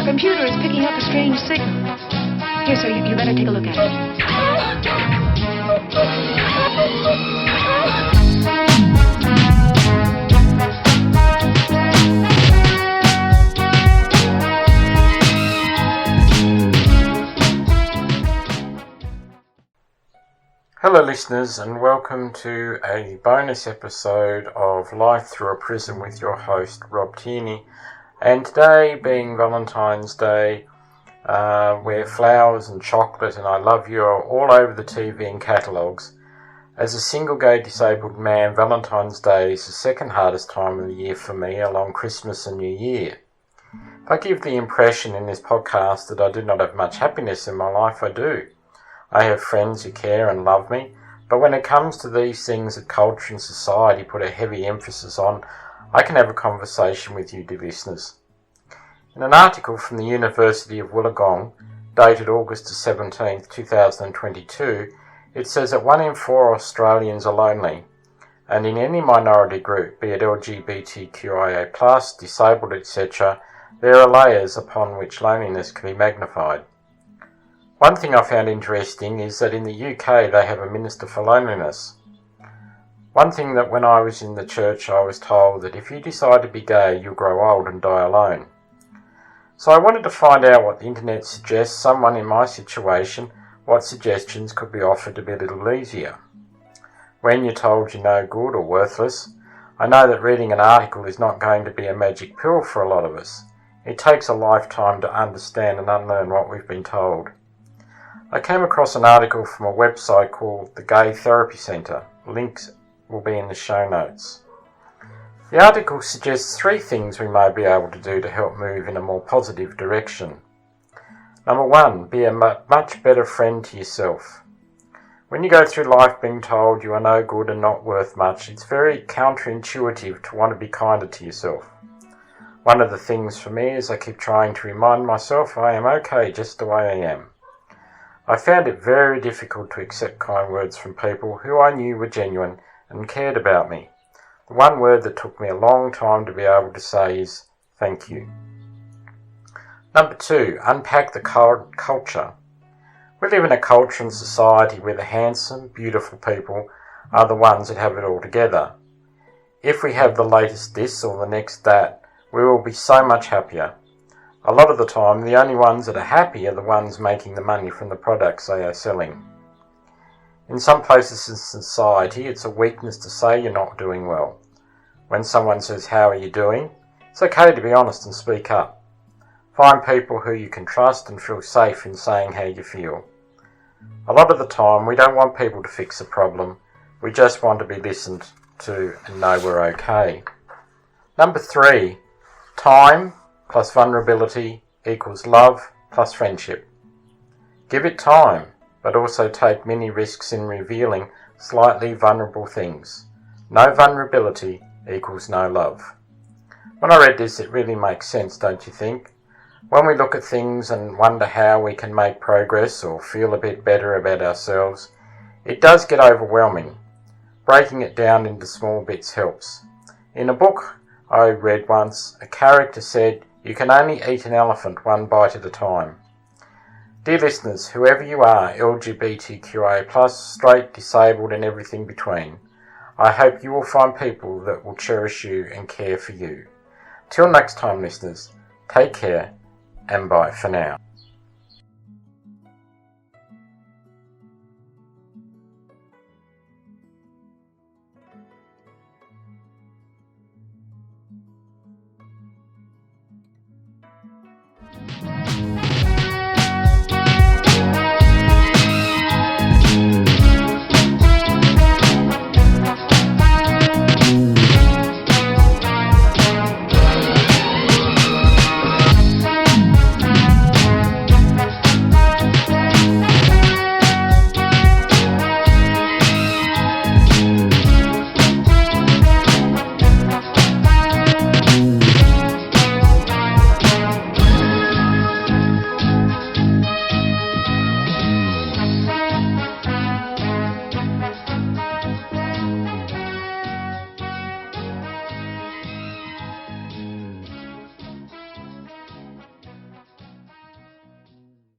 Our computer is picking up a strange signal. Here, sir, you better take a look at it. Hello listeners, and welcome to a bonus episode of Life Through a Prism with your host Rob Tierney. And today, being Valentine's Day, where flowers and chocolate and I love you are all over the TV and catalogues, as a single gay disabled man, Valentine's Day is the second hardest time of the year for me, along Christmas and New Year. If I give the impression in this podcast that I do not have much happiness in my life, I do. I have friends who care and love me, but when it comes to these things that culture and society put a heavy emphasis on, I can have a conversation with you, dear listeners. In an article from the University of Wollongong, dated August 17, 2022, it says that 1 in 4 Australians are lonely, and in any minority group, be it LGBTQIA+, disabled, etc., there are layers upon which loneliness can be magnified. One thing I found interesting is that in the UK they have a minister for loneliness. One thing that when I was in the church I was told that if you decide to be gay you'll grow old and die alone. So I wanted to find out what the internet suggests someone in my situation, what suggestions could be offered to be a little easier. When you're told you're no good or worthless, I know that reading an article is not going to be a magic pill for a lot of us. It takes a lifetime to understand and unlearn what we've been told. I came across an article from a website called the Gay Therapy Centre. Links will be in the show notes. The article suggests 3 things we may be able to do to help move in a more positive direction. Number 1, be a much better friend to yourself. When you go through life being told you are no good and not worth much, it's very counterintuitive to want to be kinder to yourself. One of the things for me is I keep trying to remind myself I am okay just the way I am. I found it very difficult to accept kind words from people who I knew were genuine and cared about me. The one word that took me a long time to be able to say is thank you. Number 2, unpack the culture. We live in a culture and society where the handsome, beautiful people are the ones that have it all together. If we have the latest this or the next that, we will be so much happier. A lot of the time, the only ones that are happy are the ones making the money from the products they are selling. In some places in society, it's a weakness to say you're not doing well. When someone says, "How are you doing?" it's okay to be honest and speak up. Find people who you can trust and feel safe in saying how you feel. A lot of the time, we don't want people to fix a problem. We just want to be listened to and know we're okay. Number 3, time plus vulnerability equals love plus friendship. Give it time, but also take many risks in revealing slightly vulnerable things. No vulnerability equals no love. When I read this, it really makes sense, don't you think? When we look at things and wonder how we can make progress or feel a bit better about ourselves, it does get overwhelming. Breaking it down into small bits helps. In a book I read once, a character said, "You can only eat an elephant one bite at a time." Dear listeners, whoever you are, LGBTQIA+, straight, disabled and everything between, I hope you will find people that will cherish you and care for you. Till next time, listeners, take care and bye for now.